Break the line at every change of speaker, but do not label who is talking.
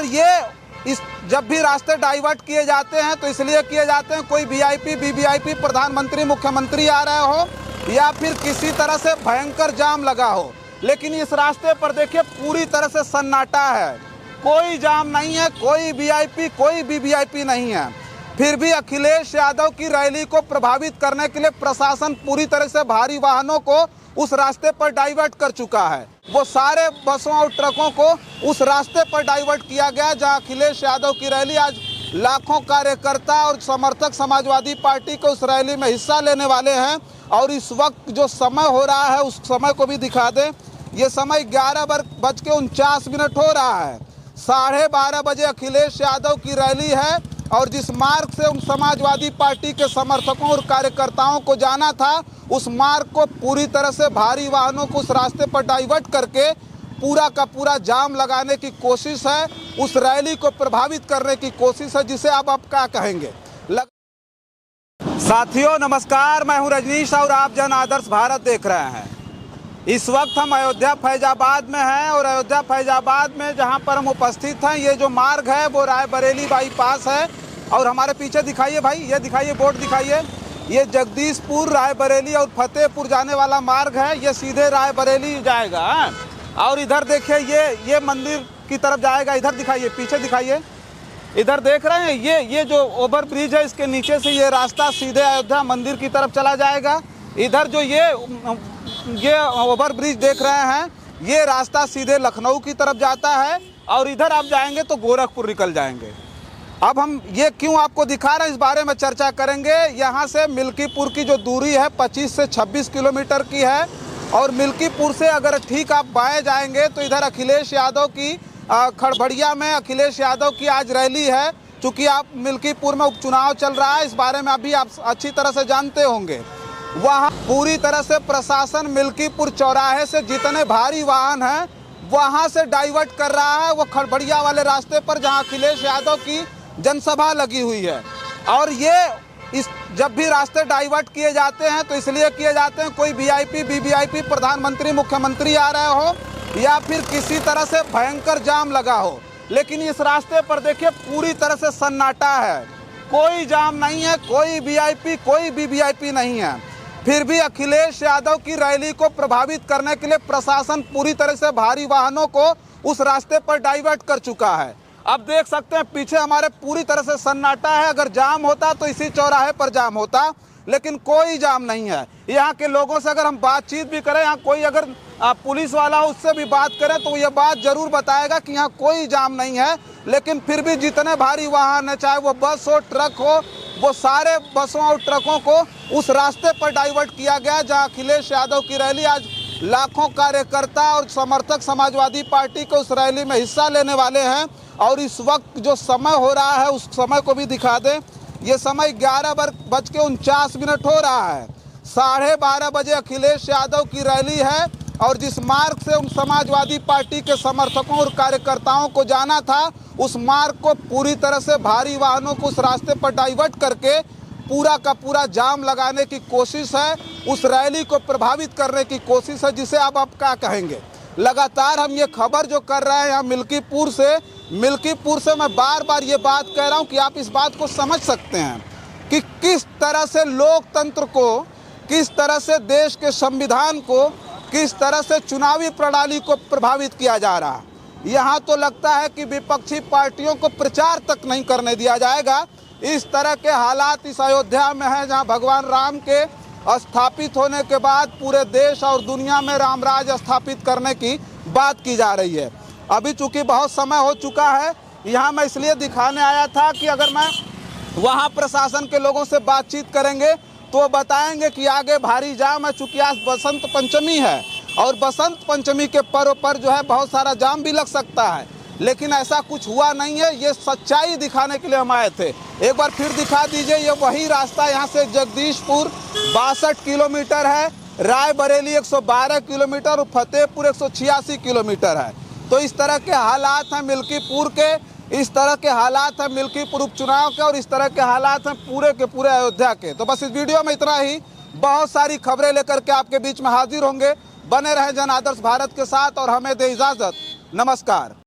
और ये जब भी रास्ते डाइवर्ट किए जाते हैं तो इसलिए किए जाते हैं कोई वीआईपी वीवीआईपी प्रधानमंत्री मुख्यमंत्री आ रहे हो या फिर किसी तरह से भयंकर जाम लगा हो। लेकिन इस रास्ते पर देखिए पूरी तरह से सन्नाटा है, कोई जाम नहीं है, कोई वीआईपी कोई वीवीआईपी नहीं है। फिर भी अखिलेश यादव की रैली को प्रभावित करने के लिए प्रशासन पूरी तरह से भारी वाहनों को उस रास्ते पर डाइवर्ट कर चुका है। वो सारे बसों और ट्रकों को उस रास्ते पर डाइवर्ट किया गया जहां अखिलेश यादव की रैली आज लाखों कार्यकर्ता और समर्थक समाजवादी पार्टी के उस रैली में हिस्सा लेने वाले हैं। और इस वक्त जो समय हो रहा है उस समय को भी दिखा दें। ये समय 11:49 हो रहा है। 12:30 बजे अखिलेश यादव की रैली है और जिस मार्ग से उन समाजवादी पार्टी के समर्थकों और कार्यकर्ताओं को जाना था उस मार्ग को पूरी तरह से भारी वाहनों को उस रास्ते पर डाइवर्ट करके पूरा का पूरा जाम लगाने की कोशिश है, उस रैली को प्रभावित करने की कोशिश है, जिसे आप क्या कहेंगे। साथियों नमस्कार, मैं हूं रजनीश और आप जन आदर्श भारत देख रहे हैं। इस वक्त हम अयोध्या फैजाबाद में हैं और अयोध्या फैजाबाद में जहां पर हम उपस्थित हैं ये जो मार्ग है वो रायबरेली बाईपास है। और हमारे पीछे दिखाइए भाई, ये दिखाइए बोर्ड दिखाइए, ये जगदीशपुर रायबरेली और फतेहपुर जाने वाला मार्ग है। ये सीधे रायबरेली जाएगा और इधर देखिए ये मंदिर की तरफ जाएगा। इधर दिखाइए, पीछे दिखाइए, इधर देख रहे हैं ये जो ओवर ब्रिज है इसके नीचे से ये रास्ता सीधे अयोध्या मंदिर की तरफ चला जाएगा। इधर जो ये ओवर ब्रिज देख रहे हैं ये रास्ता सीधे लखनऊ की तरफ जाता है और इधर आप जाएंगे तो गोरखपुर निकल जाएंगे। अब हम ये क्यों आपको दिखा रहे हैं इस बारे में चर्चा करेंगे। यहाँ से मिल्कीपुर की जो दूरी है 25 से 26 किलोमीटर की है और मिल्कीपुर से अगर ठीक आप बाएं जाएंगे तो इधर अखिलेश यादव की खड़बड़िया में अखिलेश यादव की आज रैली है। चूँकि आप मिल्कीपुर में उपचुनाव चल रहा है, इस बारे में अभी आप अच्छी तरह से जानते होंगे। वहाँ पूरी तरह से प्रशासन मिल्कीपुर चौराहे से जितने भारी वाहन हैं वहाँ से डाइवर्ट कर रहा है वो खड़बड़िया वाले रास्ते पर जहाँ अखिलेश यादव की जनसभा लगी हुई है। और ये जब भी रास्ते डाइवर्ट किए जाते हैं तो इसलिए किए जाते हैं कोई वीआईपी वीवीआईपी प्रधानमंत्री मुख्यमंत्री आ रहे हो या फिर किसी तरह से भयंकर जाम लगा हो। लेकिन इस रास्ते पर देखिए पूरी तरह से सन्नाटा है, कोई जाम नहीं है, कोई वीआईपी कोई वीवीआईपी नहीं है। फिर भी अखिलेश यादव की रैली को प्रभावित करने के लिए प्रशासन पूरी तरह से भारी वाहनों को उस रास्ते पर डाइवर्ट कर चुका है। अब देख सकते हैं पीछे हमारे पूरी तरह से सन्नाटा है। अगर जाम होता तो इसी चौराहे पर जाम होता, लेकिन कोई जाम नहीं है। यहाँ के लोगों से अगर हम बातचीत भी करें, यहाँ कोई अगर पुलिस वाला हो उससे भी बात करें तो ये बात जरूर बताएगा कि यहाँ कोई जाम नहीं है। लेकिन फिर भी जितने भारी वाहन है, चाहे वो बस हो ट्रक हो, वो सारे बसों और ट्रकों को उस रास्ते पर डाइवर्ट किया गया जहाँ अखिलेश यादव की रैली आज लाखों कार्यकर्ता और समर्थक समाजवादी पार्टी के उस रैली में हिस्सा लेने वाले हैं। और इस वक्त जो समय हो रहा है उस समय को भी दिखा दें। ये समय 11:49 हो रहा है। 12:30 बजे अखिलेश यादव की रैली है और जिस मार्ग से उन समाजवादी पार्टी के समर्थकों और कार्यकर्ताओं को जाना था उस मार्ग को पूरी तरह से भारी वाहनों को उस रास्ते पर डाइवर्ट करके पूरा का पूरा जाम लगाने की कोशिश है, उस रैली को प्रभावित करने की कोशिश है, जिसे आप क्या कहेंगे। लगातार हम ये खबर जो कर रहे हैं यहाँ मिल्कीपुर से मैं बार बार ये बात कह रहा हूँ कि आप इस बात को समझ सकते हैं कि किस तरह से लोकतंत्र को, किस तरह से देश के संविधान को, किस तरह से चुनावी प्रणाली को प्रभावित किया जा रहा है। यहाँ तो लगता है कि विपक्षी पार्टियों को प्रचार तक नहीं करने दिया जाएगा। इस तरह के हालात इस अयोध्या में हैं जहाँ भगवान राम के स्थापित होने के बाद पूरे देश और दुनिया में रामराज स्थापित करने की बात की जा रही है। अभी चूंकि बहुत समय हो चुका है, यहाँ मैं इसलिए दिखाने आया था कि अगर मैं वहाँ प्रशासन के लोगों से बातचीत करेंगे तो वो बताएंगे कि आगे भारी जाम है। चूँकि आज बसंत पंचमी है और बसंत पंचमी के पर्व पर जो है बहुत सारा जाम भी लग सकता है, लेकिन ऐसा कुछ हुआ नहीं है। ये सच्चाई दिखाने के लिए हम आए थे। एक बार फिर दिखा दीजिए, ये वही रास्ता यहाँ से जगदीशपुर 62 किलोमीटर है, रायबरेली 112 किलोमीटर और फतेहपुर 186 किलोमीटर है। तो इस तरह के हालात हैं मिल्कीपुर के, इस तरह के हालात हैं मिल्कीपुर उपचुनाव के और इस तरह के हालात हैं पूरे के पूरे अयोध्या के। तो बस इस वीडियो में इतना ही। बहुत सारी खबरें लेकर के आपके बीच में हाजिर होंगे। बने रहें जन आदर्श भारत के साथ और हमें दे इजाज़त। नमस्कार।